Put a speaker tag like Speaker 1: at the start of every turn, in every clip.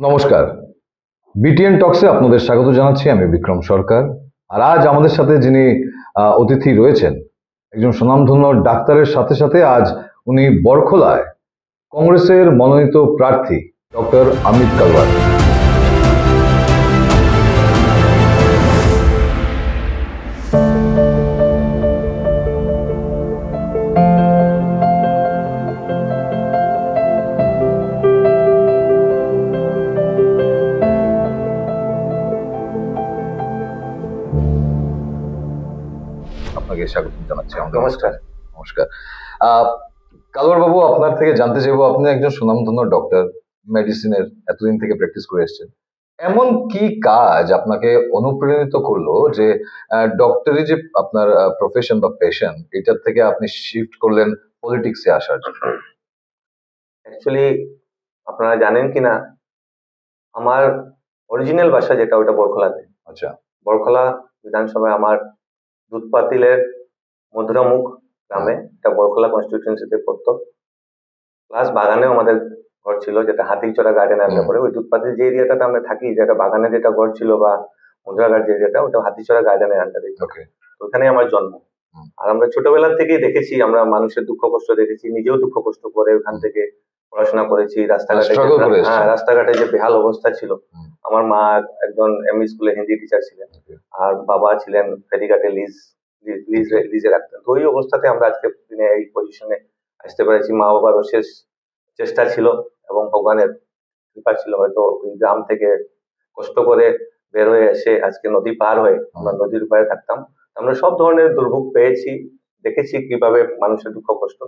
Speaker 1: নমস্কার, বিটিএন টক্সে আপনাদের স্বাগত জানাচ্ছি। আমি বিক্রম সরকার। আর আজ আমাদের সাথে যিনি অতিথি রয়েছেন, একজন স্বনামধন্য ডাক্তারের সাথে সাথে আজ উনি বরখলায় কংগ্রেসের মনোনীত প্রার্থী ডক্টর অমিত কালওয়ার। আপনাকে স্বাগত জানাচ্ছি।
Speaker 2: নমস্কার।
Speaker 1: নমস্কার। কালওয়ার বাবু, আপনার থেকে জানতে চাইবো, আপনি একজন স্বনামধন্য ডক্টর, মেডিসিনের এতদিন থেকে প্র্যাকটিস করে এসেছেন। এমন কি কাজ আপনাকে অনুপ্রাণিত করলো যে ডক্টরি যে আপনার প্রফেশন বা পেশন, এটার থেকে আপনি শিফট করলেন পলিটিক্সে আসার জন্য?
Speaker 2: অ্যাকচুয়ালি আপনারা জানেন কিনা, আমার অরিজিনাল বাসা যেটা ওটা বরখলাতে।
Speaker 1: আচ্ছা।
Speaker 2: বরখলা বিধানসভায় আমার দুধপাতিলের মধুরামুখ গ্রামে, এটা বরখলা কনস্টিটিউয়েন্সিতে পড়তো। প্লাস বাগানেও আমাদের ঘর ছিল, যেটা হাতিচড়া গার্ডেন আন্ডার পরে। ওই দুধপাতিল যে এরিয়াটাতে আমরা থাকি, যেটা বাগানে যেটা ঘর ছিল বা মধুরাঘাট যে এরিয়াটা, ওটা হাতিচড়া গার্ডেনের আন্ডারে।
Speaker 1: ওকে।
Speaker 2: ওখানে আমার জন্ম। আর আমরা ছোটবেলা থেকেই দেখেছি, আমরা মানুষের দুঃখ কষ্ট দেখেছি, নিজেও দুঃখ কষ্ট করে ওখান থেকে পড়াশোনা করেছি। রাস্তাঘাটে যে বেহাল অবস্থা ছিল। আমার মা একজন এমই স্কুলে হিন্দি টিচার ছিলেন, আর বাবা ছিলেন ফেরিঘাটে লিজে রাখতেন। তো ওই অবস্থাতে আমরা আজকে দিনে এই পজিশনে আসতে পেরেছি। মা বাবারও শেষ চেষ্টা ছিল এবং ভগবানের কৃপা ছিল, হয়তো ওই গ্রাম থেকে কষ্ট করে বের হয়ে এসে আজকে নদী পার হয়ে আমরা নদীর পাড়ে থাকতাম। আমরা সব ধরনের দুর্ভোগ পেয়েছি, দেখেছি কিভাবে মানুষের দুঃখ কষ্ট।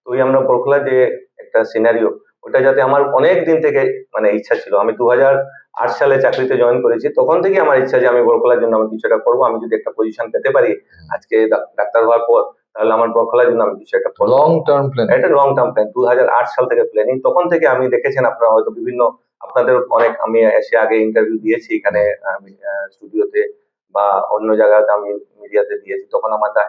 Speaker 2: তো ওই আমরা বরখলা যে একটা সিনারিও, ওটা যাতে আমার অনেক দিন থেকে মানে ইচ্ছা ছিল। আমি 2008 সালে চাকরিতে জয়েন করেছি, তখন থেকে আমার ইচ্ছা যে আমি বরখলার জন্য আমি কিছু একটা করবো। আমি যদি একটা পজিশন পেতে পারি আজকে ডাক্তার হওয়ার পর, তাহলে আমার বরখলার জন্য আমি কিছু একটা
Speaker 1: লং টার্ম প্ল্যান।
Speaker 2: এটা লং টার্ম প্ল্যান। 2008 সাল থেকে প্ল্যানিং। তখন থেকে আমি দেখেছেন আপনারা হয়তো বিভিন্ন আপনাদের অনেক, আমি এসে আগে ইন্টারভিউ দিয়েছি এখানে আমি স্টুডিওতে বা অন্য জায়গাতে আমি মিডিয়াতে দিয়েছি। তখন আমরা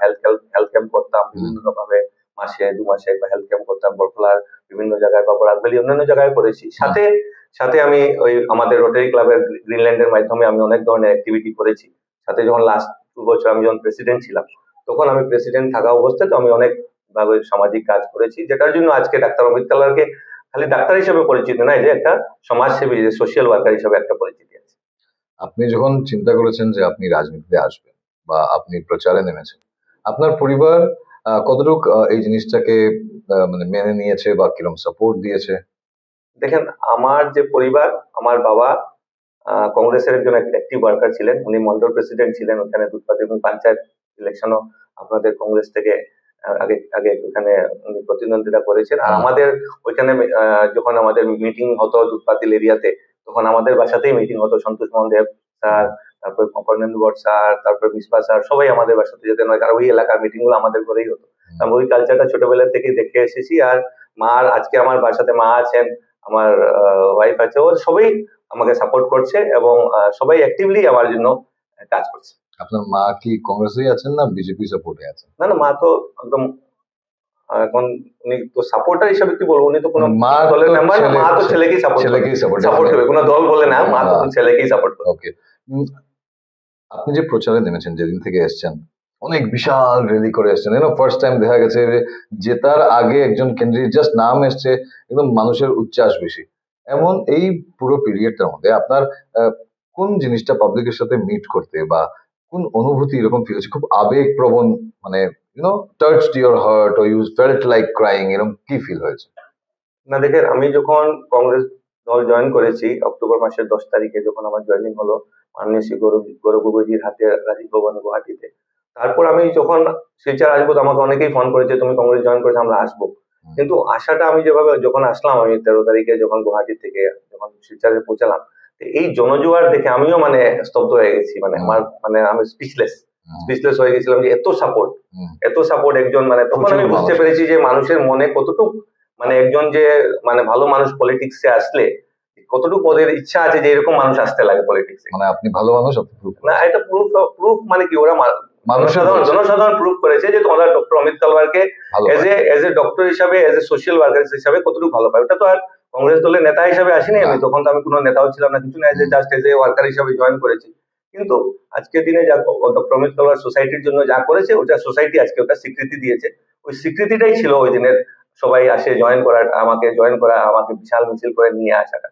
Speaker 2: হেলথ ক্যাম্প করতাম বিভিন্ন ভাবে, মাসে 2 মাসে একবার হেলথ ক্যাম্প করতাম বরখলার বিভিন্ন জায়গায় বা বরাকভ্যালি অন্যান্য জায়গায় করেছি। সাথে সাথে আমি ওই আমাদের রোটারি ক্লাবের গ্রিনল্যান্ডের মাধ্যমে আমি অনেক ধরনের অ্যাক্টিভিটি করেছি। সাথে যখন লাস্ট 2 বছর আমি যখন প্রেসিডেন্ট ছিলাম, তখন আমি প্রেসিডেন্ট থাকা অবস্থায় তো আমি অনেক ভাবে সামাজিক কাজ করেছি, যেটার জন্য আজকে ডাক্তার অমিত কালওয়ারকে খালি ডাক্তার হিসেবে পরিচিত নয়, যে একটা সমাজসেবী, যে সোশ্যাল ওয়ার্কার হিসেবে একটা পরিচিতি আছে।
Speaker 1: আপনি যখন চিন্তা করেছেন যে আপনি রাজনীতিতে আসবেন বা আপনি প্রচারে নেমেছেন, আপনার পরিবার কতটুক এই জিনিসটাকে মানে মেনে নিয়েছে বা কিরকম সাপোর্ট দিয়েছে?
Speaker 2: দেখেন, আমার যে পরিবার, আমার বাবা কংগ্রেসের একজন অ্যাক্টিভ ওয়ার্কার ছিলেন। উনি মন্ডল প্রেসিডেন্ট ছিলেন ওখানে দুধপাতি এবং পঞ্চায়েত ইলেকশনও আপনাদের কংগ্রেস থেকে আগে আগে ওখানে উনি প্রতিদ্বন্দ্বিতা করেছেন। আর আমাদের ওইখানে যখন আমাদের মিটিং হতো দুধপাতিল এরিয়াতে, তখন আমাদের বাসাতেই মিটিং হতো। সন্তোষ মোহন দেব স্যার, তারপর কর্ণেন্দু ভট্ট স্যার, তারপর মিসবা স্যার, সবাই আমাদের বাসাতে যেতেন। কারণ ওই এলাকার মিটিং গুলো আমাদের ঘরেই হতো। আমি ওই কালচারটা ছোটবেলা থেকে দেখে এসেছি। আর মার আজকে আমার বাসাতে মা আছেন, আমার ওয়াইফ আছে, ওর সবাই আমাকে সাপোর্ট করছে এবং সবাই অ্যাক্টিভলি আমার জন্য কাজ করছে।
Speaker 1: আপনার মা কি কংগ্রেসেই আছেন না বিজেপি সাপোর্টে আছেন?
Speaker 2: না, মা তো একদম এখন উনি তো সাপোর্টার হিসেবে কি বলবো, উনি তো কোনো দলের মেম্বার না। মা তো ছেলেকেই সাপোর্ট করবে, কোনো দল বলে না, মা তো ছেলেকেই সাপোর্ট করবে।
Speaker 1: ওকে। আপনি যে প্রচারে নেমেছেন, যেদিন থেকে এসেছেন, অনেক বিশাল র্যালি করে এসেছেন। ফার্স্ট টাইম দেখা গেছে যে জেতার আগে একজন ক্যান্ডিডেট জাস্ট নাম এসছে, একদম মানুষের উচ্ছ্বাস বেশি। এমন এই পুরো পিরিয়ডটার মধ্যে আপনার কোন জিনিসটা পাবলিকের সাথে মিট করতে বা কোন অনুভূতি এরকম ফিল হচ্ছে, খুব আবেগপ্রবণ, মানে touched your heart or you felt like crying, এরকম কি ফিল হয়েছে?
Speaker 2: না দেখেন, আমি যখন কংগ্রেস দল জয়েন করেছি অক্টোবর মাসের 10 তারিখে, যখন আমার জয়েনিং হলো মাননীয় শ্রী গৌরব গগৈজির হাতে রাজীব ভবন গুয়াহাটিতে, তারপর আমি যখন শিলচর আসবো, তো আমাকে অনেকেই ফোন করেছে তুমি কংগ্রেস জয়েন করেছো, আমরা আসবো। কিন্তু আশাটা আমি যেভাবে যখন আসলাম, আমি 13 তারিখে যখন গুয়াহাটি থেকে যখন শিলচরে পৌঁছালাম, এই জনজোয়ার দেখে আমিও মানে স্তব্ধ হয়ে গেছি। মানে আমার মানে আমি স্পিচলেস হয়ে গেছিলাম যে এত সাপোর্ট একজন, মানে তখন আমি বুঝতে পেরেছি যে মানুষের মনে কতটুকু, মানে একজন যে মানে ভালো মানুষ পলিটিক্সে আসলে কতটুকু ওদের ইচ্ছা আছে যে এরকম মানুষ আসতে লাগে পলিটিক্সে।
Speaker 1: মানে আপনি ভালো মানুষ,
Speaker 2: না, এটা প্রুফ মানে কি, ওরা জনসাধারণ প্রুফ করেছে যে তোমরা ডক্টর অমিত কালওয়ারকে এজ এ ডক্টর হিসাবে, এজ এ সোশ্যাল ওয়ার্কার হিসাবে কতটুকু ভালো পায়। ওটা তো আর কংগ্রেস দলের নেতা হিসাবে আসিনি আমি, তখন তো আমি কোনো নেতাও ছিলাম না, কিছু না, জাস্ট এজ এ ওয়ার্কার হিসাবে জয়েন করেছি। কিন্তু আজকের দিনে যা ডক্টর অমিত কালোয়ার সোসাইটির জন্য যা করেছে, ওটা সোসাইটি আজকে ওটা স্বীকৃতি দিয়েছে। ওই স্বীকৃতিটাই ছিল ওই দিনের সবাই আসে জয়েন করার, আমাকে বিশাল মিছিল করে নিয়ে আসাটা।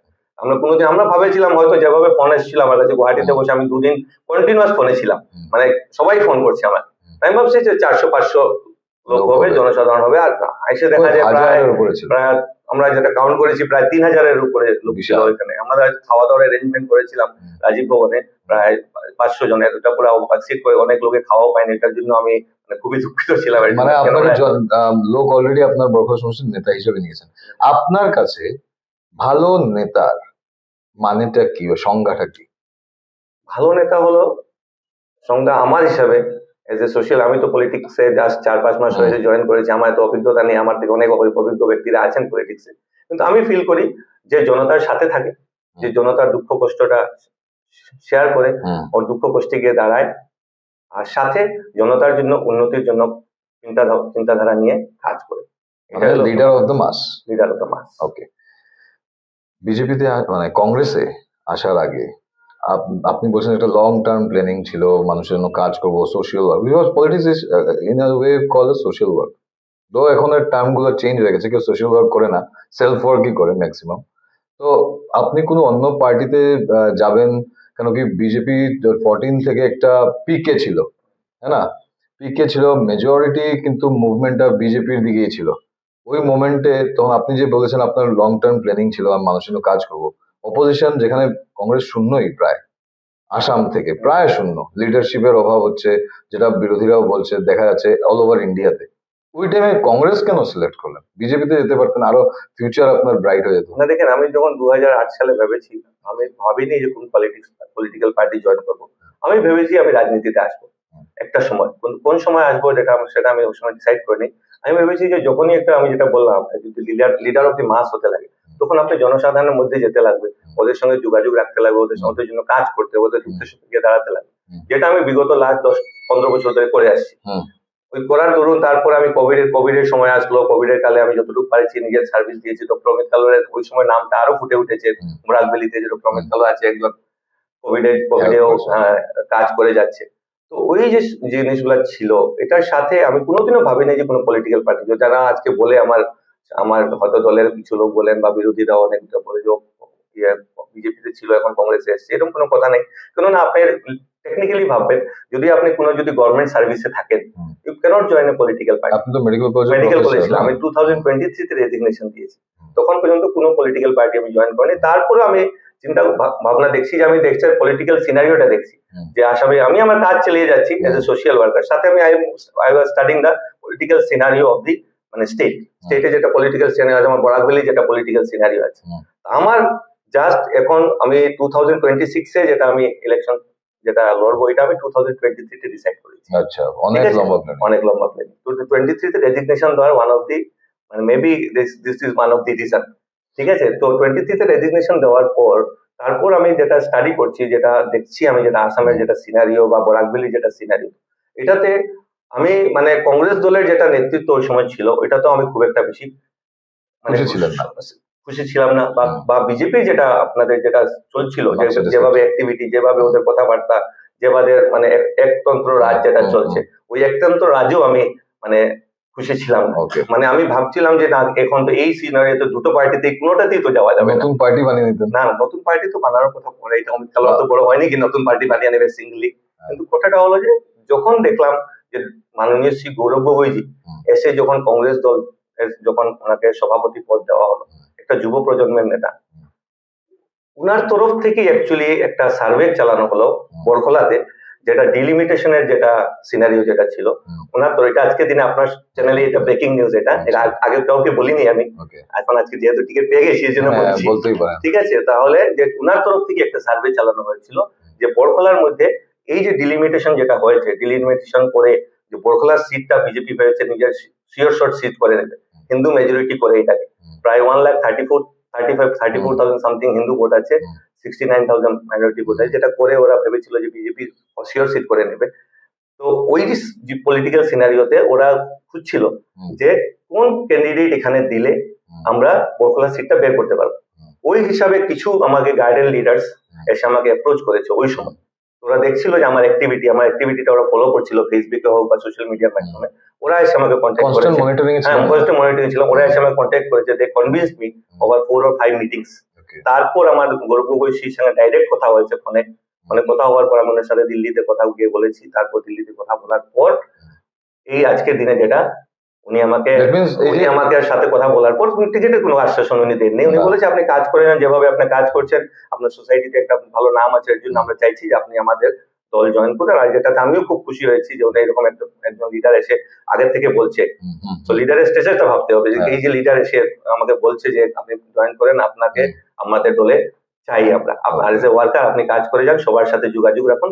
Speaker 2: আমরা ভাবেছিলাম হয়তো যেভাবে ফোন এসেছিল আমার কাছে গুয়াহাটিতে বসে, আমি 2 দিন কন্টিনিউয়াস ফোনে ছিলাম, মানে সবাই ফোন করছে আমার। আমি ভাবছি যে 400-500 লোক হবে, জনসাধারণ হবে, আর এসে দেখা যায় প্রায় আমরা যেটা কাউন্ট করেছি প্রায় 3000-এর উপরে লোক ছিল ওইখানে। আমরা খাওয়া দাওয়ার অ্যারেঞ্জমেন্ট করেছিলাম রাজীব ভবনে, প্রায় 500 জনের, এটা পুরো সিট করে অনেক লোকে খাওয়া পায়নি, এটার জন্য আমি খুবই দুঃখিত ছিলাম।
Speaker 1: মানে আপনাকে লোক অলরেডি আপনার বরখাস্ত সমস্যার নেতা হিসেবে নিয়েছেন। আপনার কাছে ভালো নেতার মানেটা কি, সংজ্ঞাটা কি?
Speaker 2: ভালো নেতা হলো সংজ্ঞা আমার হিসাবে এজ এ সোশ্যাল, আমি তো পলিটিক্সে জাস্ট 4-5 মাস হয়েছে জয়েন করেছি, আমার এত অভিজ্ঞতা নেই, আমার থেকে অনেক অভিজ্ঞ ব্যক্তিরা আছেন পলিটিক্সে। কিন্তু আমি ফিল করি যে জনতার সাথে থাকে, যে জনতার দুঃখ কষ্টটা শেয়ার করে, ওর দুঃখ কষ্টে গিয়ে দাঁড়ায়, আর সাথে জনতার জন্য উন্নতির জন্য চিন্তাধারা নিয়ে কাজ করে।
Speaker 1: Leader of the mass.
Speaker 2: Leader of the mass.
Speaker 1: Okay. বিজেপিতে মানে কংগ্রেসে আসার আগে আপনি বলছেন একটা লং টার্ম প্ল্যানিং ছিল, মানুষের জন্য কাজ করবো, social work, because politics is in a way call social work. তো এখন টার্ম গুলো চেঞ্জ হয়ে গেছে, কেউ সোশ্যাল ওয়ার্ক করে না, সেলফ ওয়ার্কই করে ম্যাক্সিমাম। তো আপনি কোনো অন্য পার্টিতে যাবেন কেন? কি বিজেপি 14 থেকে একটা পিকে ছিল, হ্যাঁ না? পিকে ছিল মেজরিটি, কিন্তু মুভমেন্টটা বিজেপির দিকেই ছিল ওই মোমেন্টে। তখন আপনি যে বলেছেন আপনার লং টার্ম প্ল্যানিং ছিল, আমি মানুষের জন্য কাজ করবো, অপোজিশন যেখানে কংগ্রেস শূন্যই প্রায়, আসাম থেকে প্রায় শূন্য, লিডারশিপের অভাব হচ্ছে, যেটা বিরোধীরাও বলছে, দেখা যাচ্ছে অল ওভার ইন্ডিয়াতে। ওই টাইমে কংগ্রেস কেন সিলেক্ট করলেন? বিজেপিতে যেতে পারতেন, আরো ফিউচার আপনার ব্রাইট হয়ে যেত।
Speaker 2: না দেখেন, আমি যখন 2008 সালে ভেবেছি, আমি ভাবিনি যে কোন পলিটিক্যাল পার্টি জয়েন করবো। আমি ভেবেছি আমি রাজনীতিতে আসবো একটা সময়, কোন সময় আসবো সেটা আমি ওই সময় ডিসাইড করিনি। আমি ভেবেছি যে যখনই একটা, আমি যেটা বললাম, যদি লিডার অফ দি মাস হতে লাগে, তখন আপনি জনসাধারণের মধ্যে যেতে লাগবে, ওদের সঙ্গে যোগাযোগ রাখতে লাগবে, ওদের জন্য কাজ করতে, ওদের উদ্দেশ্য গিয়ে দাঁড়াতে লাগবে, যেটা আমি বিগত লাস্ট 10-15 বছর ধরে করে আসছি। ওই করার দরুন তারপর আমি কোভিডের সময় আসলো, কোভিডের কালে আমি যতটুকু পারছি নিজের সার্ভিস দিয়েছি। ডক্টর অমিত কালোয়ারের ওই সময় নামটা আরো ফুটে উঠেছে মোরাকবেলিতে, যে ডক্টর অমিত কালোয়ার আছে একজন কোভিডেও কাজ করে যাচ্ছে। তো ওই যে জিনিসগুলো ছিল, এটার সাথে আমি কোনোদিনও ভাবিনি যে কোনো পলিটিক্যাল পার্টি, যারা আজকে বলে আমার হয়তো দলের কিছু লোক বলেন বা বিরোধীরা অনেকটা বলে যে বিজেপিতে ছিল এখন কংগ্রেসে এসছে, এরকম কোনো কথা নেই। কেননা আপনি টেকনিক্যালি ভাববেন, যদি আপনি যদি গভর্নমেন্ট সার্ভিসে থাকেন, you can't join a political party.
Speaker 1: আপনি তো মেডিকেল
Speaker 2: কলেজ ছিলাম, আমি 2023 তে রেজিগনেশন দিয়েছি, তখন পর্যন্ত কোনো পলিটিক্যাল পার্টি আমি জয়েন করিনি। তারপরে আমি চিন্তা ভাবনা দেখছি, যে আমি দেখছি পলিটিক্যাল সিনারিওটা দেখছি, যে আসামে আমি আমার কাজ চালিয়ে যাচ্ছি এজ এ সোশ্যাল ওয়ার্কার, সাথে আমি I was studying the political scenario of the মানে স্টেটে যেটা পলিটিক্যাল সিনারিও আছে, আমার বরাকবেলি যেটা পলিটিক্যাল সিনারিও আছে। আমার জাস্ট এখন আমি 2026-এ যেটা আমি ইলেকশন যেটা লড়বো, এটা আমি 2023-তে ডিসাইড করেছি।
Speaker 1: আচ্ছা, অনেক লম্বা
Speaker 2: প্ল্যান। 2023-তে রেজিগনেশন দেওয়ার ওয়ান অফ দি, মানে maybe this is one of the reason. ঠিক আছে, তো 23-তে রেজিগনেশন দেওয়ার পর তারপর আমি যেটা স্টাডি করছি, যেটা দেখছি আমি, যেটা আসামের যেটা সিনারিও বা বরাকবেলি যেটা সিনারিও, এটাতে আমি মানে কংগ্রেস দলের যেটা নেতৃত্ব ওই সময় ছিল, এটা তো আমি খুব একটা বেশি মানে খুশি ছিলাম না, বা বিজেপি যেটা আপনাদের যেটা চলছিল, যেভাবে অ্যাক্টিভিটি, যেভাবে ওদের কথাবার্তা, যেভাবে মানে একতন্ত্র রাজ যেটা চলছে, ওই একতন্ত্র রাজও আমি মানে খুশি ছিলাম না। মানে আমি ভাবছিলাম যে না, এখন তো এই সিনারিওতে দুটো পার্টিতে কোনোটাতেই তো যাওয়া যাবে,
Speaker 1: নতুন পার্টি বানিয়ে নিতেন।
Speaker 2: না, নতুন পার্টি তো বানানোর কথা পরে, এটা অমিত কালোয়ার তো বড় হয়নি কি নতুন পার্টি বানিয়ে নেবে সিঙ্গলি। কিন্তু কথাটা হলো যে যখন দেখলাম যে মাননীয় শ্রী গৌরব গগৈজি এসে যখন কংগ্রেস দল যখন ওনাকে সভাপতি পদ দেওয়া হলো, একটা যুব প্রজন্মের নেতা, উনার তরফ থেকে অ্যাকচুয়ালি একটা সার্ভে চালানো হলো বরখলাতে, যেটা ডিলিমিটেশনের যেটা সিনারিও যেটা ছিল ওনার। তো এটা আজকে দিনে আপনার চ্যানেলে এটা ব্রেকিং নিউজ, এটা আগে কাউকে বলিনি আমি, এখন আজকে যেহেতু টিকিট পেয়ে গেছি এই জন্য বলছি। ঠিক আছে, তাহলে যে উনার তরফ থেকে একটা সার্ভে চালানো হয়েছিল যে বরখলার মধ্যে এই যে ডিলিমিটেশন যেটা হয়েছে, ডিলিমিটেশন করে যে বরখলার সিটটা বিজেপি হয়েছে নিজের শিওর শর্ট সিট করে নেবে, হিন্দু মেজরিটি করে এটাকে, প্রায় 1,35,000 সামথিং হিন্দু ভোট আছে, 69,000 মাইনরিটি ভোট আছে, যেটা করে ওরা ভেবেছিল যে বিজেপি শিওর সিট করে নেবে। তো ওই যে পলিটিক্যাল সিনারিওতে ওরা খুঁজছিল যে কোন ক্যান্ডিডেট এখানে দিলে আমরা বরখলা সিটটা বের করতে পারবো। ওই হিসাবে কিছু আমাকে গার্ডেন লিডার্স এসে আমাকে অ্যাপ্রোচ করেছে ওই সময়। ওরা দেখছিল যে আমার অ্যাক্টিভিটিটা ওরা ফলো করছিল ফেসবুকে হোক বা সোশ্যাল মিডিয়ার মাধ্যমে। ওরা এসে আমাকে কন্ট্যাক্ট করেছে, কনস্ট্যান্ট মনিটরিং ছিল। ওরা এসে আমাকে কন্ট্যাক্ট করেছে, they convince me over 4 or 5 meetings. তারপর আমার গর্ব বৈশীর সঙ্গে ডাইরেক্ট কথা হয়েছে ফোনে। কথা হওয়ার পর আমি ওনার সাথে দিল্লিতে কথা গিয়ে বলেছি। তারপর দিল্লিতে কথা বলার পর এই আজকের দিনে যেটা উনি আমাকে সাথে কথা বলার পর টিকিটের কোনো আশ্বাসন উনি দেননি। উনি বলেছে আপনি কাজ করেন, যেভাবে আপনি কাজ করছেন, আপনার সোসাইটিতে একটা ভালো নাম আছে, এর জন্য আমরা চাইছি যে আপনি আমাদের দল জয়েন করেন। আর যেটাতে আমিও খুব খুশি হয়েছি যে উনি এরকম একজন লিডার এসে আগের থেকে বলছে। তো লিডারের স্টেজটা ভাবতে হবে যে এই যে লিডার এসে আমাকে বলছে যে আপনি জয়েন করেন, আপনাকে আমাদের দলে চাই আমরা, আর এজ এ ওয়ার্কার আপনি কাজ করে যান, সবার সাথে যোগাযোগ রাখুন।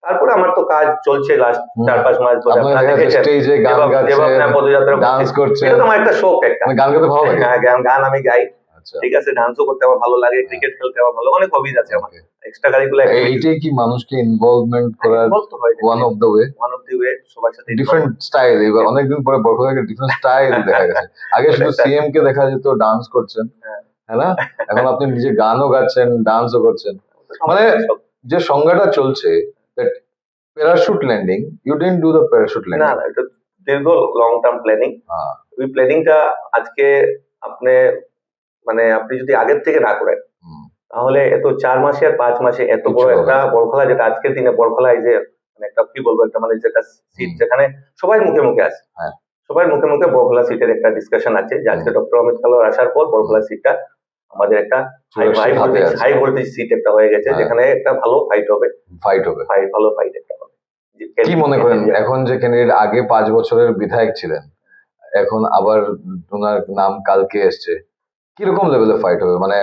Speaker 2: তারপরে আমার তো কাজ চলছে লাস্ট 4-5 মাস ধরে। পদযাত্রা আমার একটা শখ, একটা গান গাইতে ভালো লাগে। হ্যাঁ, গান আমি গাই, ঠিক আছে, ডান্সও করতে আমার ভালো লাগে, ক্রিকেট খেলতে আমার ভালো, অনেক হবিজ আছে আমার, এক্সট্রা কারিকুলার। এইটাই কি মানুষকে ইনভলভমেন্ট করার ওয়ান অফ দ্য ওয়ে সবার সাথে ডিফারেন্ট স্টাইল। এবার অনেকদিন পরে বরখলাকে ডিফারেন্ট স্টাইল দেখা গেছে। আগে শুধু সিএম কে দেখা যেত ডান্স করছেন, হ্যাঁ না, এখন আপনি নিজে গানও গাচ্ছেন, ডান্সও করছেন। মানে যে সংজ্ঞাটা চলছে parachute landing, you didn't do the parachute landing. না, এটা দীর্ঘ লং টার্ম প্ল্যানিং। ওই প্ল্যানিংটা আজকে আপনি যদি আগের থেকে না করেন তাহলে এত 4 মাসে আর 5 মাসে এত বড় একটা বরখলা, যেটা আজকের দিনে বরখলা এই যে একটা কি বলবো, একটা যেটা সিট যেখানে সবাই মুখে মুখে আছে, সবার মুখে মুখে বরখলা সিটের একটা ডিসকাশন আছে যে আজকে ডক্টর অমিত কালওয়ার আসার পর বরখলা সিটটা আমাদের একটা হাই ভোল্টেজ সিট একটা হয়ে গেছে, যেখানে একটা ভালো ফাইট হবে, ভালো ফাইট একটা হবে। কি মনে করেন এখন যে ক্যান্ডিডেট আগে 5 বছরের বিধায়ক ছিলেন, এখন আবার ওনার নাম কালকে এসছে, কিরকম লেভেলে ফাইট হবে? মানে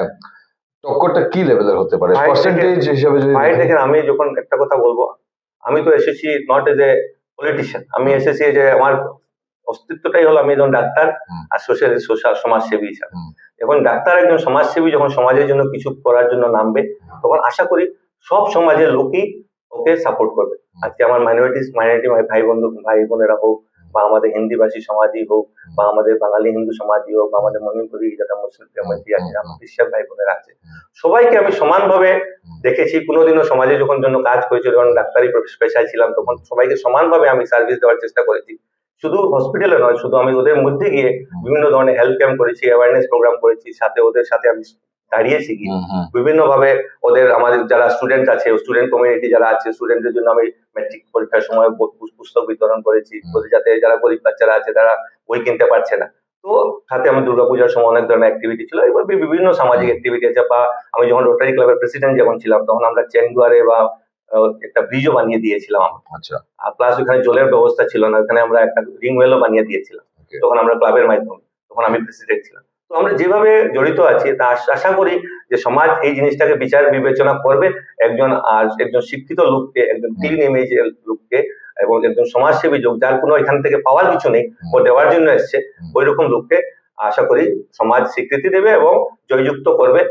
Speaker 2: টক্করটা কি লেভেলের হতে পারে পার্সেন্টেজ হিসেবে? যদি ফাইট দেখেন, আমি যখন একটা কথা বলবো, আমি তো এসেছি নট এজ এ পলিটিশিয়ান, আমি এসেছি যে আমার অস্তিত্বটাই হলো আমি একজন ডাক্তার আর সোশ্যাল সমাজসেবী হিসাবে। এখন ডাক্তার একজন সমাজসেবী যখন সমাজের জন্য কিছু করার জন্য নামবে, তখন আশা করি সব সমাজের লোকই ওকে সাপোর্ট করবে। আজকে আমার মাইনরিটি ভাই বোনেরা হোক, বা আমাদের হিন্দিভাষী সমাজই হোক, বা আমাদের বাঙালি হিন্দু সমাজই হোক, বা আমাদের মণিপুরি যেটা মুসলিম কমিউনিটি আছে, আমার খ্রিস্টান ভাই বোনেরা আছে, সবাইকে আমি সমানভাবে দেখেছি। কোনোদিনও সমাজে যখন জন্য কাজ করেছি, যখন ডাক্তারি পেশায় ছিলাম, তখন সবাইকে সমানভাবে আমি সার্ভিস দেওয়ার চেষ্টা করেছি। শুধু হসপিটালে নয়, শুধু আমি ওদের মধ্যে গিয়ে বিভিন্ন ধরনের হেলথ ক্যাম্প করেছি, অ্যাওয়ারনেস প্রোগ্রাম করেছি, সাথে ওদের সাথে আমি দাঁড়িয়েছি কি বিভিন্ন ভাবে ওদের, আমাদের যারা স্টুডেন্ট আছে, স্টুডেন্ট কমিউনিটি যারা আছে, স্টুডেন্টদের জন্য আমি ম্যাট্রিক পরীক্ষার সময় পুস্তক বিতরণ করেছি, যাতে যারা গরিব বাচ্চারা আছে তারা বই কিনতে পারছে না। তো সাথে আমার দুর্গাপূজার সময় অনেক ধরনের অ্যাক্টিভিটি ছিল, এবার বিভিন্ন সামাজিক অ্যাক্টিভিটি আছে। বা আমি যখন রোটারি ক্লাবের প্রেসিডেন্ট যখন ছিলাম, তখন আমরা চেংদুয়ারে বা একটা ব্রিজও বানিয়ে দিয়েছিলাম। আচ্ছা। আর প্লাস ওখানে জলের ব্যবস্থা ছিল না, ওখানে আমরা একটা রিং ওয়েলও বানিয়ে দিয়েছিলাম, তখন আমরা ক্লাবের মাধ্যমে, তখন আমি প্রেসিডেন্ট ছিলাম। তো আমরা যেভাবে জড়িত আছি, তা আশা করি যে সমাজ এই জিনিসটাকে বিচার বিবেচনা করবে। একজন শিক্ষিত লোককে, একজন ক্লিন ইমেজের লোককে, এবং একজন সমাজসেবী লোক, যার কোনো এখান থেকে পাওয়ার কিছু নেই, ও দেওয়ার জন্য এসছে, ওই রকম লোককে আশা করি সমাজ স্বীকৃতি দেবে এবং জয়যুক্ত করবে।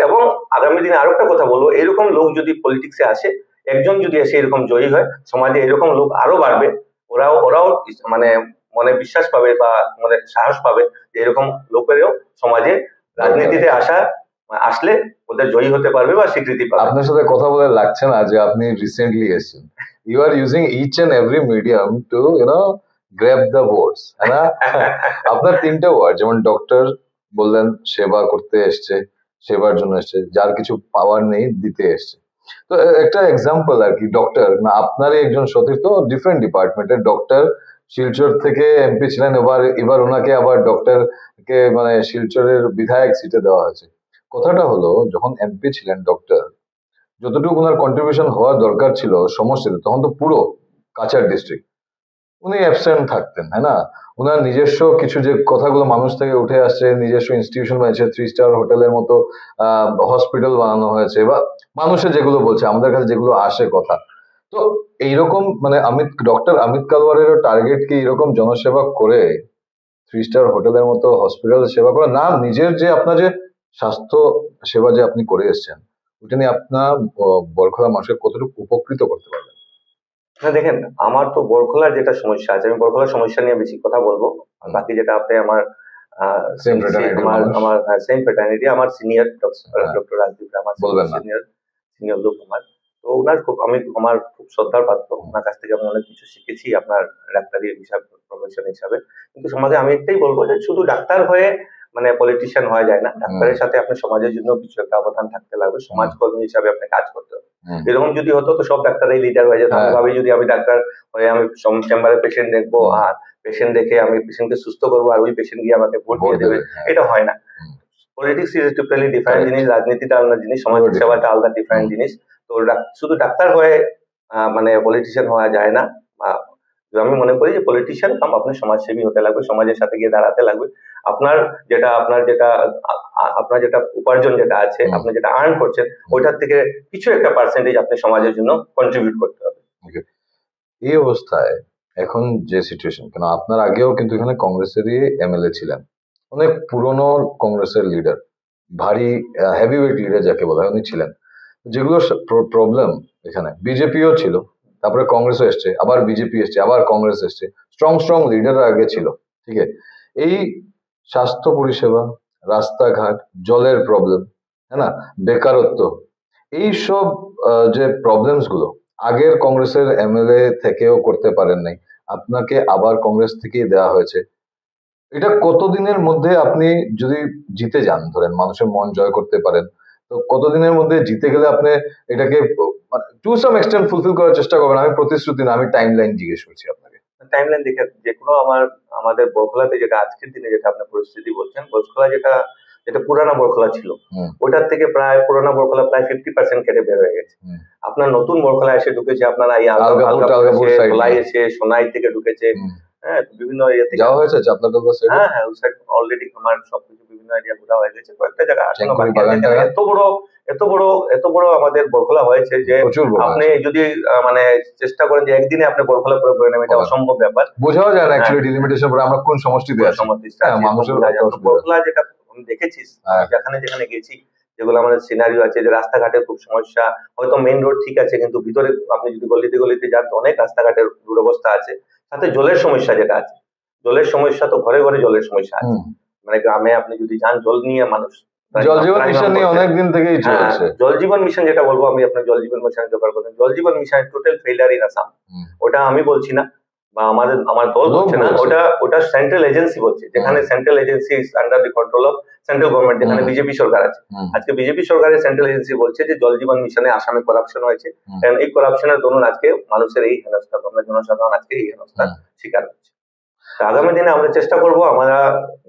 Speaker 2: এবং আগামী দিনে আরো একটা কথা বলবো, এরকম লোক যদি পলিটিক্সে আসে, একজন যদি এসে এরকম জয়ী হয়, সমাজে এরকম লোক আরো বাড়বে। ওরাও মনে বিশ্বাস পাবে বা মনে সাহস পাবে যে এরকম লোকেরও সমাজে রাজনীতিতে আসলে ওদের জয়ী হতে পারবে বা স্বীকৃতি পাবে। আপনার সাথে কথা বলে লাগছে না যে আপনি রিসেন্টলি এসেছেন। You are using each and every medium to grab the votes. আপনার 3টে ওয়ার্ড, যেমন ডক্টর বললেন সেবা করতে এসছে, সেবার জন্য এসছে, যার কিছু পাওয়ার নেই দিতে এসছে। তো একটা এক্সাম্পল আর কি, ডক্টর না আপনারই একজন সতীর্থ, ডিফারেন্ট ডিপার্টমেন্টের ডক্টর, শিলচর থেকে এমপি ছিলেন, এবার ওনাকে আবার ডক্টর কে শিলচরের বিধায়ক সিটে দেওয়া হয়েছে। কথাটা হলো, যখন এমপি ছিলেন ডক্টর, যতটুকু ওনার কন্ট্রিবিউশন হওয়ার দরকার ছিল সমষ্টিতে, তখন তো পুরো কাছাড় ডিস্ট্রিক্ট উনি অ্যাবসেন্ট থাকতেন, হ্যাঁ না? ওনার নিজস্ব কিছু যে কথাগুলো মানুষ থেকে উঠে আসছে, নিজস্ব ইনস্টিটিউশন বানিয়েছে, 3 স্টার হোটেলের মতো হসপিটাল বানানো হয়েছে, বা মানুষের যেগুলো বলছে, আমাদের কাছে যেগুলো আসে কথা। তো এইরকম ডক্টর অমিত কালওয়ারেরও টার্গেট কি এরকম জনসেবা করে 3 স্টার হোটেলের মতো হসপিটাল সেবা করে না? নিজের যে আপনার যে স্বাস্থ্য সেবা যে আপনি করে এসছেন, ওটা নিয়ে আপনার বরখলা মানুষের কতটুকু উপকৃত করতে পারবেন? হ্যাঁ, দেখেন, আমার তো বরখলার যেটা সমস্যা আছে, আমি বরখলার সমস্যা নিয়ে বেশি কথা বলবো। বাকি যেটা আপনি আমার
Speaker 1: সেম ফ্রেটার্নিটি
Speaker 2: আমার আমার সেম ফ্রেটার্নিটি, আমার সিনিয়র
Speaker 1: হ্যাঁ।
Speaker 2: ডক্টর রাজদীপ আমার
Speaker 1: বলবেন না।
Speaker 2: সিনিয়র লোক আমার। তো ওনার খুব আমার খুব শ্রদ্ধার পাত্র। ওনার কাছ থেকে আমি অনেক কিছু শিখেছি আপনার ডাক্তারি হিসাব প্রফেশন হিসাবে। কিন্তু সমাজে আমি একটাই বলবো যে শুধু ডাক্তার হয়ে মানে পলিটিশিয়ান হওয়া যায় না। ডাক্তারের সাথে আপনি সমাজের জন্য কিছু একটা অবদান থাকতে লাগবে। সমাজকর্মী হিসাবে আপনি কাজ করতে হবে। এরকম যদি হতো তো সব ডাক্তারই লিডার হয়ে যেত। আমি ভাবি যদি আমি ডাক্তার হয়ে আমি চেম্বারে পেশেন্ট দেখবো আর পেশেন্ট দেখে আমি পেশেন্টকে সুস্থ করবো আর ওই পেশেন্ট গিয়ে আমাকে ভোট দিয়ে দেবে, এটা হয় না। পলিটিক্স ইজ টোটালি ডিফারেন্ট জিনিস, রাজনীতিটা আলাদা জিনিস, সমাজ সেবাটা আলাদা ডিফারেন্ট জিনিস। তো শুধু ডাক্তার হয়ে মানে পলিটিশিয়ান হওয়া যায় না। আমি মনে করি যে পলিটিশিয়ান কাম আপনি সমাজসেবী হতে লাগবে, সমাজের সাথে গিয়ে দাঁড়াতে লাগবে। আপনার যেটা উপার্জন যেটা আছে, আপনি যেটা আর্ন করছেন ওইটার থেকে কিছু একটা পার্সেন্টেজ আপনি সমাজের জন্য কন্ট্রিবিউট করতে হবে।
Speaker 1: এই অবস্থায় এখন যে সিচুয়েশন, কেন আপনার আগেও কিন্তু এখানে কংগ্রেসেরই এমএলএ ছিলেন, অনেক পুরনো কংগ্রেসের লিডার, ভারী হেভিওয়েট লিডার যাকে বলা হয় উনি ছিলেন। যেগুলো প্রবলেম এখানে বিজেপিও ছিল, তারপরে কংগ্রেসও এসছে, আবার বিজেপি এসছে, আবার কংগ্রেস এসছে, স্ট্রং লিডার আগে ছিল, ঠিক আছে। এই স্বাস্থ্য পরিষেবা, রাস্তাঘাট, জলের প্রবলেম, হ্যাঁ না, বেকারত্ব, এইসব যে প্রবলেমস গুলো আগের কংগ্রেসের এমএলএ থেকেও করতে পারেন নাই, আপনাকে আবার কংগ্রেস থেকেই দেওয়া হয়েছে। এটা কতদিনের মধ্যে আপনি যদি জিতে যান, ধরেন মানুষের মন জয় করতে পারেন, তো কতদিনের মধ্যে জিতে গেলে আপনি এটাকে টু সাম এক্সটেন্ট ফুলফিল করার চেষ্টা করবেন? আমি প্রতিশ্রুতি না, আমি টাইম লাইন জিজ্ঞেস করছি আপনাকে।
Speaker 2: টাইমলাইন দেখে যেকোনো আমাদের বরখলাতে যেটা আজকের দিনে যেটা আপনার পরিস্থিতি বলছেন, বরখলা যেটা পুরানা বরখলা ছিল, ওটার থেকে প্রায় পুরানা বরখলা প্রায় 50% কেটে বের হয়ে গেছে। আপনার নতুন বরখলা এসে ঢুকেছে, আপনারা এই ধলাই এসে সোনাই থেকে ঢুকেছে, হ্যাঁ, বিভিন্ন এরিয়া থেকে
Speaker 1: যাওয়া হয়েছে।
Speaker 2: হ্যাঁ ওই সাইড অলরেডি আমার সবকিছু বিভিন্ন এরিয়া ঘোরা হয়ে গেছে, কয়েকটা জায়গা এত বড় আমাদের বরখলা হয়েছে যে আপনি যদি মানে চেষ্টা করেন যে একদিনে আপনি বরখলা করে নেবেন, এটা অসম্ভব ব্যাপার।
Speaker 1: বোঝাও যায় না অ্যাকচুয়ালি ডিলিমিটেশন পরে আমরা কোন সমষ্টিতে আছি। মানুষের
Speaker 2: বরখলা যেটা আমি দেখেছি যেখানে গেছি, যেগুলো আমাদের সিনারিও আছে, যে রাস্তাঘাটের খুব সমস্যা, হয়তো মেইন রোড ঠিক আছে কিন্তু ভিতরে আপনি যদি গলিতে যান তো অনেক রাস্তাঘাটের দুরবস্থা আছে। সাথে জলের সমস্যা যেটা আছে, জলের সমস্যা তো ঘরে ঘরে জলের সমস্যা আছে। মানে গ্রামে আপনি যদি যান, জল নিয়ে মানুষ
Speaker 1: জল জীবন মিশন নিয়ে অনেকদিন থেকেই চলছে।
Speaker 2: জল জীবন মিশন যেটা বলবো আমি, আপনার জল জীবন মিশনের ব্যাপার বলেন, Jal Jeevan mission total failure in Assam. ওটা আমি বলছি না বা আমার দল বলছে না, ওটা সেন্ট্রাল এজেন্সি বলছে, যেখানে central agency is under the control of central government, যেখানে বিজেপি সরকার আছে। আজকে বিজেপি সরকারের সেন্ট্রাল এজেন্সি বলছে যে জল জীবন মিশনে আসামে করাপশন হয়েছে, এই করাপশনের দরুন আজকে মানুষের এই হেনস্থা, আমরা জনসাধারণ আজকে এই হেনস্থার শিকার হচ্ছে। আগামী দিনে আমরা চেষ্টা করবো, আমরা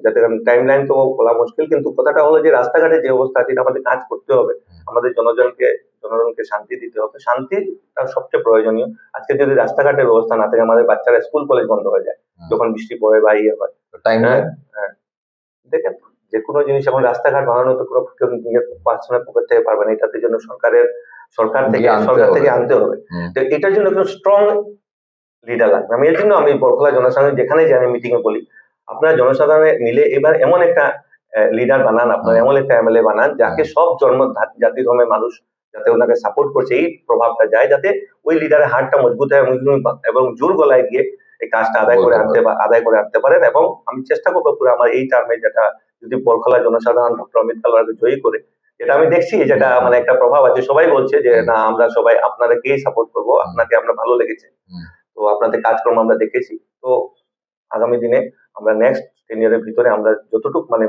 Speaker 2: যাতে টাইম লাইন তো বলা মুশকিল, কিন্তু কথাটা হলো যে রাস্তাঘাটে যে অবস্থা আছে আমাদের কাজ করতে হবে, আমাদের জনগণকে শান্তি দিতে হবে। শান্তিটা সবচেয়ে প্রয়োজনীয়। আজকে যদি রাস্তাঘাটের ব্যবস্থা না থাকে, আমাদের বাচ্চারা স্কুল কলেজ বন্ধ হয়ে যায় যখন বৃষ্টি পড়ে বা ইয়ে হয়। হ্যাঁ, দেখেন যে কোনো জিনিস এখন রাস্তাঘাট বানানো তো পুরো নিজের পার্সোনাল পকেট থেকে পারবে না, এটার জন্য সরকার থেকে আনতে হবে। তো এটার জন্য একটু স্ট্রং লিডার লাগবে। আমি এর জন্য আমি বরখলা জনসাধারণ যেখানে যাই আমি মিটিং এ বলি, আপনারা জনসাধারণে মিলে এবার এমন একটা লিডার বানান, আপনারা এমন একটা এমএলএ বানান যাকে সব জাতি ধর্মের মানুষ যাতে ওনাকে সাপোর্ট করছে, এই প্রভাবটা যায়, যাতে ওই লিডারের হাতটা মজবুত হয় এবং জোর গলায় গিয়ে এই কাজটা আদায় করে আনতে পারেন। এবং আমি চেষ্টা করবো পুরো আমার এই টার্মে, যেটা যদি বরখলা জনসাধারণ ডক্টর অমিত কালওয়ারকে জয়ী করে, যেটা আমি দেখছি যেটা মানে একটা প্রভাব আছে, সবাই বলছে যে না আমরা সবাই আপনাদেরকেই সাপোর্ট করবো, আপনাকে আমরা ভালো লেগেছে, তো আপনাদের কাজকর্ম আমরা দেখেছি। তো আগামী দিনে আমরা নেক্সট 10 ইয়ারের ভিতরে আমরা যতটুকু মানে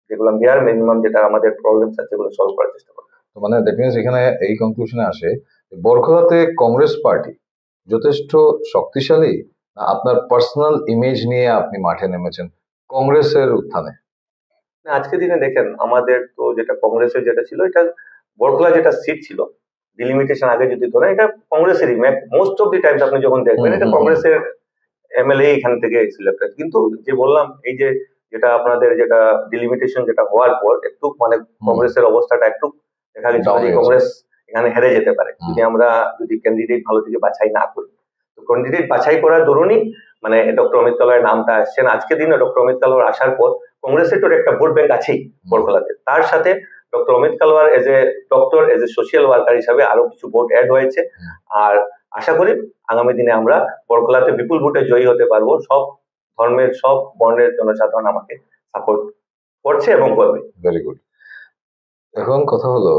Speaker 2: যেগুলো বেয়ার মিনিমাম যেটা আমাদের প্রবলেমস আছে সেগুলো সলভ করার চেষ্টা করব।
Speaker 1: তো মানে দ্যাট মিনস এখানে এই কনক্লুশনে আসে বরখলাতে কংগ্রেস পার্টি যথেষ্ট শক্তিশালী, আপনার পার্সোনাল ইমেজ নিয়ে আপনি মাঠে নেমেছেন কংগ্রেসের উত্থানে?
Speaker 2: আজকে দিনে দেখেন আমাদের তো যেটা কংগ্রেসের যেটা ছিল, এটা বরখলা যেটা সিট ছিল ডিলিমিটেশন আগে যদি ধরেন, এটা কংগ্রেসেরই মোস্ট অফ দি টাইমস আপনি যখন দেখবেন এটা কংগ্রেসের এমএলএ এখান থেকে সিলেক্ট হয়। কিন্তু যে বললাম এই যেটা আপনাদের যেটা ডিলিমিটেশন যেটা হওয়ার পর একটু মানে কংগ্রেসের অবস্থাটা একটু দেখা গেছে কংগ্রেস এখানে হেরে যেতে পারে যদি ক্যান্ডিডেট ভালো থেকে বাছাই না করি। তো ক্যান্ডিডেট বাছাই করার দরুনই মানে ডক্টর অমিত কালওয়ারের নামটা আসছেন। আজকের দিনে ডক্টর অমিত কালওয়ার আসার পর কংগ্রেসের তো একটা ভোট ব্যাংক আছেই বরখলাতে, তার সাথে doctor Amit Kalwar as a social worker হিসাবে আরো কিছু ভোট অ্যাড হয়েছে। আর আশা করি আগামী দিনে আমরা বরখলাতে বিপুল ভোটে জয়ী হতে পারবো। সব ধর্মের সব বর্ণের জনসাধারণ আমাকে সাপোর্ট করছে এবং করবে।
Speaker 1: Very good. এখন কথা হলো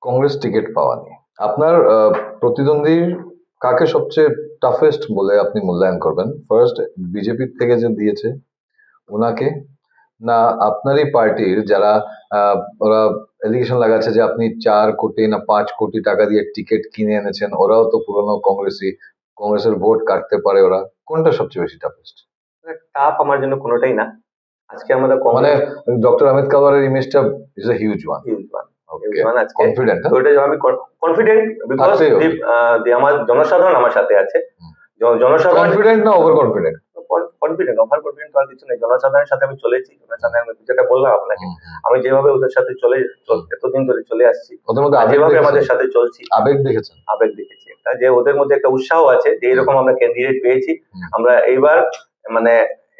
Speaker 1: কংগ্রেস টিকিট পাওয়া নিয়ে আপনার প্রতিদ্বন্দ্বী কাকে সবচেয়ে টাফেস্ট বলে আপনি মূল্যায়ন করবেন? ফার্স্ট বিজেপি থেকে যে দিয়েছে ওনাকে, না আপনারই পার্টির যারা ওরা এলিগেশন লাগাচ্ছে যে আপনি 4 কোটি না 5 কোটি টাকা দিয়ে টিকিট কিনে এনেছেন, ওরাও তো পুরনো কংগ্রেসই, কংগ্রেসের ভোট কাটতে পারে ওরা, কোনটা সবচেয়ে বেশি টাফেস্ট?
Speaker 2: টাফ আমার জন্য কোনোটাই না। আজকে আমাদের
Speaker 1: মানে ডক্টর অমিত কালওয়ারের ইমেজটা is a huge one.
Speaker 2: Confident, আমি কনফিডেন্ট বিকজ আমার জনসাধারণ আমার সাথে আছে। জনসাধারণ
Speaker 1: কনফিডেন্ট না over confident?
Speaker 2: Confident, over confident আর কিছু নেই। জনসাধারণের সাথে আমি চলেছি, জনসাধারণ যেটা বললাম আপনাকে, আমি যেভাবে ওদের সাথে এতদিন ধরে চলে আসছি,
Speaker 1: ওদের মধ্যে
Speaker 2: যেভাবে আমাদের সাথে চলছি,
Speaker 1: আবেগ দেখেছেন?
Speaker 2: আবেগ দেখেছি একটা, যে ওদের মধ্যে একটা উৎসাহ আছে যে এরকম আমরা ক্যান্ডিডেট পেয়েছি, আমরা এইবার মানে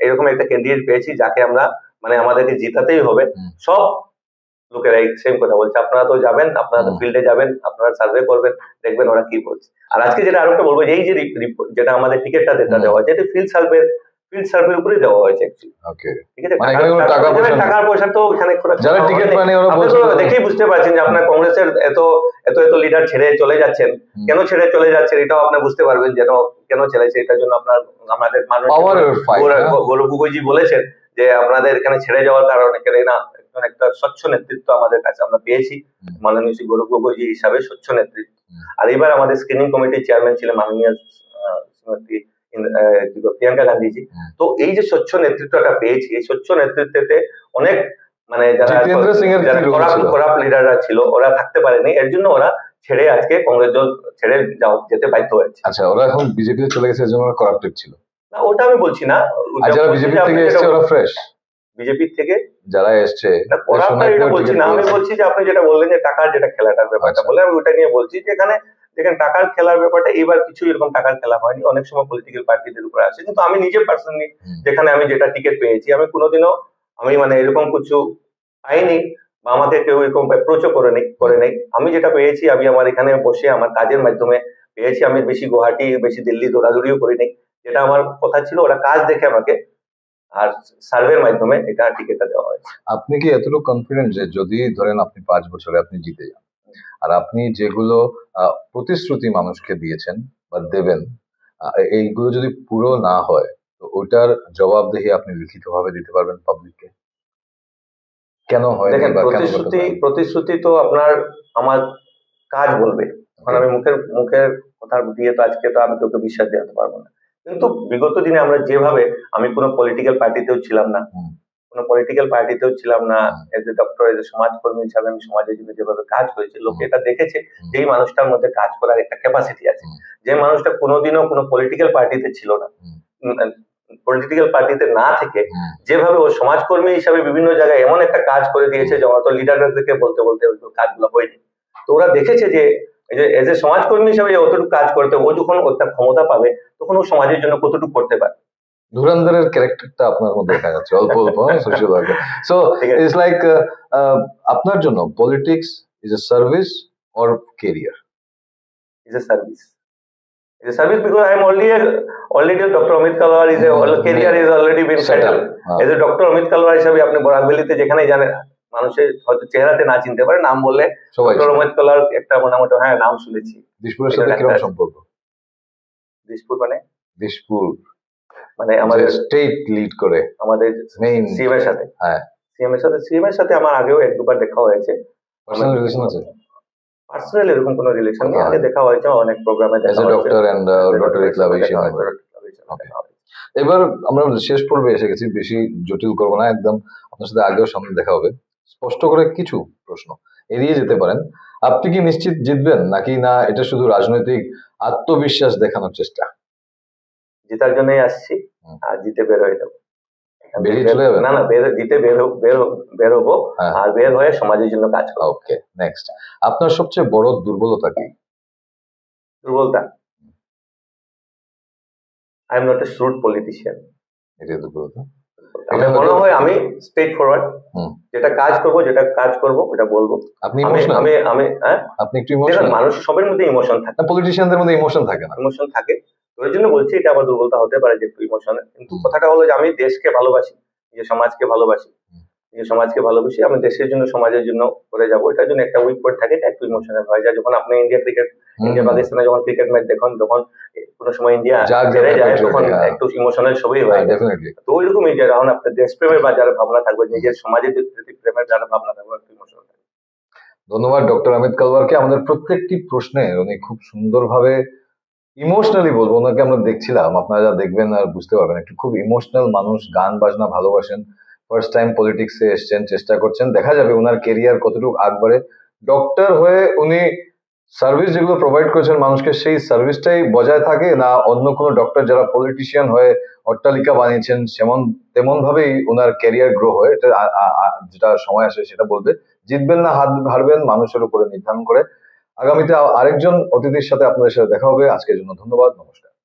Speaker 2: এরকম একটা ক্যান্ডিডেট পেয়েছি যাকে আমরা মানে আমাদেরকে জিতাতেই হবে। সব লোকেরা এই সেম কথা বলছে, আপনারা তো যাবেন, আপনারা তো ফিল্ডে যাবেন, আপনারা সার্ভে করবেন, দেখবেন ওরা কি বলছে। আর আজকে যেটা আরেকটা বলবো, এই যে রিপোর্ট যেটা আমাদের টিকিটটা দেওয়া হয়েছে, এটা ফিল্ড সার্ভের উপরে দেওয়া হয়েছে। ঠিক আছে, টাকার পয়সা তো এখানে দেখেই বুঝতে পারছেন যে আপনার কংগ্রেসের এত এত এত লিডার ছেড়ে চলে যাচ্ছেন, কেন ছেড়ে চলে যাচ্ছেন এটাও আপনি বুঝতে পারবেন যেন কেন ছেড়েছে। এটার জন্য আমাদের গৌরব গগৈজি বলেছেন যে আপনাদের এখানে ছেড়ে যাওয়ার কারণে না একটা স্বচ্ছ নেতৃত্ব আমাদের কাছে আমরা পেয়েছি, মাননীয় শ্রী গৌরব গগৈজি হিসাবে স্বচ্ছ নেতৃত্ব। আর এবার আমাদের স্ক্রিনিং কমিটির চেয়ারম্যান ছিলেন মাননীয় শ্রীমতী প্রিয়াঙ্কা গান্ধীজি। তো এই যে স্বচ্ছ নেতৃত্বটা পেয়েছি, এই স্বচ্ছ নেতৃত্বে অনেক মানে যারা করাপ্ট লিডাররা ছিল ওরা থাকতে পারেনি, এর জন্য ওরা ছেড়ে আজকে কংগ্রেস দল ছেড়ে যেতে বাধ্য হয়েছে।
Speaker 1: আচ্ছা, ওরা এখন বিজেপিতে চলে গেছে, এর জন্য ওরা করাপ্টেড ছিল
Speaker 2: না, ওটা আমি বলছি না।
Speaker 1: যারা বিজেপি থেকে এসেছে ওরা ফ্রেশ,
Speaker 2: বিজেপি থেকে
Speaker 1: যারা এসছে
Speaker 2: বলছি না, আমি বলছি যে আপনি যেটা বললেন যে টাকার যেটা খেলাটার ব্যাপারটা বলে, আমি ওটা নিয়ে বলছি যে এখানে দেখেন টাকার খেলার ব্যাপারটা এবার কিছু এরকম টাকার খেলা হয়নি, অনেক সময় পলিটিক্যাল পার্টিদের উপরে আসে। কিন্তু আমি নিজে পার্সোনালি যেখানে আমি যেটা টিকিট পেয়েছি, আমি কোনোদিনও আমি মানে এরকম কিছু পাইনি বা আমাকে কেউ এরকম অ্যাপ্রোচও করে নেই। আমি যেটা পেয়েছি আমি আমার এখানে বসে আমার কাজের মাধ্যমে পেয়েছি। আমি বেশি গুয়াহাটি বেশি দিল্লি দৌড়াদৌড়িও করিনি, যেটা আমার কথা ছিল ওরা কাজ দেখে আমাকে আর সার্ভের মাধ্যমে এটা টিকিটটা দেওয়া হয়েছে।
Speaker 1: আপনি কি এতটুকু কনফিডেন্ট যে যদি ধরেন আপনি 5 বছরে আপনি জিতে যান, আর আপনি যেগুলো প্রতিশ্রুতি মানুষকে দিয়েছেন বা দেবেন, এইগুলো যদি পুরো না হয় তো ওটার জবাবদিহি আপনি লিখিতভাবে দিতে পারবেন পাবলিককে? কেন হয়?
Speaker 2: দেখেন, প্রতিশ্রুতি তো আপনার আমার কাজ বলবে, কারণ আমি মুখের কথা দিয়ে তো আজকে তো আমি কাউকে বিশ্বাস দেওয়াতে পারবো না। কিন্তু বিগত দিনে আমরা যেভাবে, আমি কোনো পলিটিক্যাল পার্টিতেও ছিলাম না, age a doctor, as a সমাজকর্মী হিসাবে আমি সমাজের জন্য যেভাবে কাজ করেছি, লোকে এটা দেখেছে যে এই মানুষটার মধ্যে কাজ করার একটা ক্যাপাসিটি আছে, যে মানুষটা কোনোদিনও কোনো পলিটিক্যাল পার্টিতে ছিল না, পলিটিক্যাল পার্টিতে না থেকে যেভাবে ও সমাজকর্মী হিসাবে বিভিন্ন জায়গায় এমন একটা কাজ করে দিয়েছে যে অত লিডারদেরকে বলতে ওই কাজগুলো হয়নি। তো ওরা দেখেছে যে এজ এ সমাজকর্মী হিসাবে অতটুকু কাজ করতে, ও যখন একটা ক্ষমতা পাবে তখন ও সমাজের জন্য কতটুকু করতে পারে।
Speaker 1: ধুরন্ধরের ক্যারেক্টারটা আপনার মধ্যে দেখা যাচ্ছে অল্প অল্প social worker. So it's like আপনার জন্য politics is a service or career?
Speaker 2: Is a service, because I am already Dr. Amit Talwar is a career is already been settled. As a Dr. Amit Talwar হিসাবে আপনি বরাকভ্যালিতে যেখানেই জানেন, মানুষের হয়তো চেহারাতে না চিনতে পারে, নাম বললে ডক্টর অমিত কালওয়ার একটা মোটামুটি হ্যাঁ নাম শুনেছি।
Speaker 1: দিশপুরের সাথে কিরকম সম্পর্ক?
Speaker 2: দিশপুর
Speaker 1: মানে আমাদের স্টেট লিড করে আমাদের মেইন
Speaker 2: সিএম এর সাথে,
Speaker 1: হ্যাঁ
Speaker 2: সিএম এর সাথে আমার আগেও এক দুবার দেখা হয়েছে।
Speaker 1: পার্সোনাল রিলেশন আছে?
Speaker 2: পার্সোনাল এরকম কোনো রিলেশন নেই, আগে দেখা হয়েছে, অনেক প্রোগ্রামে দেখা হয়েছে,
Speaker 1: ডক্টর এন্ড রোটারি ক্লাব হিসেবে। এবার আমরা শেষ পর্বে এসে গেছি, বেশি জটিল করব না, একদম আপনার সাথে আগেও সামনে দেখা হবে। স্পষ্ট করে কিছু প্রশ্ন এড়িয়ে যেতে পারেন। আপনি কি নিশ্চিত জিতবেন নাকি না এটা শুধু রাজনৈতিক আত্মবিশ্বাস দেখানোর চেষ্টা?
Speaker 2: জেতার জন্যই আসছি, আর জিতে বের হয়ে যাবো।
Speaker 1: বেরিয়ে চলে যাবে?
Speaker 2: না, জিতে বের হবো, আর বের হয়ে সমাজের জন্য কাজ করবো।
Speaker 1: ওকে, নেক্সট, আপনার সবচেয়ে বড় দুর্বলতা কি?
Speaker 2: দুর্বলতা, I am not a shrewd politician.
Speaker 1: এটা দুর্বলতা?
Speaker 2: আমার মনে হয় আমি স্ট্রেট ফরওয়ার্ড, যেটা কাজ করবো ওটা বলবো।
Speaker 1: আপনি ইমোশনাল?
Speaker 2: আমি
Speaker 1: আপনি একটু ইমোশনাল?
Speaker 2: মানুষ সবের মধ্যে ইমোশন থাকে,
Speaker 1: পলিটিশিয়ানদের মধ্যে ইমোশন থাকে না?
Speaker 2: ইমোশন থাকে, তো ওই জন্য বলছি এটা আমার দুর্বলতা হতে পারে যে একটু ইমোশনাল, কিন্তু কথাটা হলো যে আমি দেশকে ভালোবাসি, নিজের সমাজকে ভালোবাসি, নিজের সমাজকে ভালোবাসি, আমি দেশের জন্য সমাজের জন্য করে যাবো, এটার জন্য একটা উইক পয়েন্ট থাকে, এটা একটু ইমোশনাল হয়ে যায়। যখন আপনি ইন্ডিয়া পাকিস্তানে যখন ক্রিকেট ম্যাচ দেখুন, তখন কোনো সময় ইন্ডিয়া হেরে যায়, তখন একটু ইমোশনাল সবই হয়ে যায়। তো ওইরকমই যে এখন আপনার দেশপ্রেমের বা যারা ভাবনা থাকবে, নিজের সমাজের প্রতি প্রেমের যারা ভাবনা থাকবে, একটু ইমোশনাল থাকবে।
Speaker 1: ধন্যবাদ ডক্টর অমিত কালওয়ারকে। আমাদের প্রত্যেকটি প্রশ্নে উনি খুব সুন্দরভাবে ইমোশনালি বলবো, ওনাকে আমরা দেখছিলাম, আপনারা যা দেখবেন আর বুঝতে পারবেন, একটু খুব ইমোশনাল মানুষ, গান বাজনা ভালোবাসেন, ফার্স্ট টাইম পলিটিক্সে এসছেন, চেষ্টা করছেন, দেখা যাবে ওনার কেরিয়ার কতটুকু আগবাড়ে। ডক্টর হয়ে উনি সার্ভিস যেগুলো প্রোভাইড করেছেন মানুষকে, সেই সার্ভিসটাই বজায় থাকে না অন্য কোনো ডক্টর যারা পলিটিশিয়ান হয়ে অট্টালিকা বানিয়েছেন তেমন ভাবেই ওনার ক্যারিয়ার গ্রো হয়। এটা যেটা সময় আসে সেটা বলবে। জিতবেন না হারবেন মানুষের উপরে নির্ধারণ করে। আগামীতে আরেকজন অতিথির সাথে আপনাদের সাথে দেখা হবে। আজকের জন্য ধন্যবাদ, নমস্কার।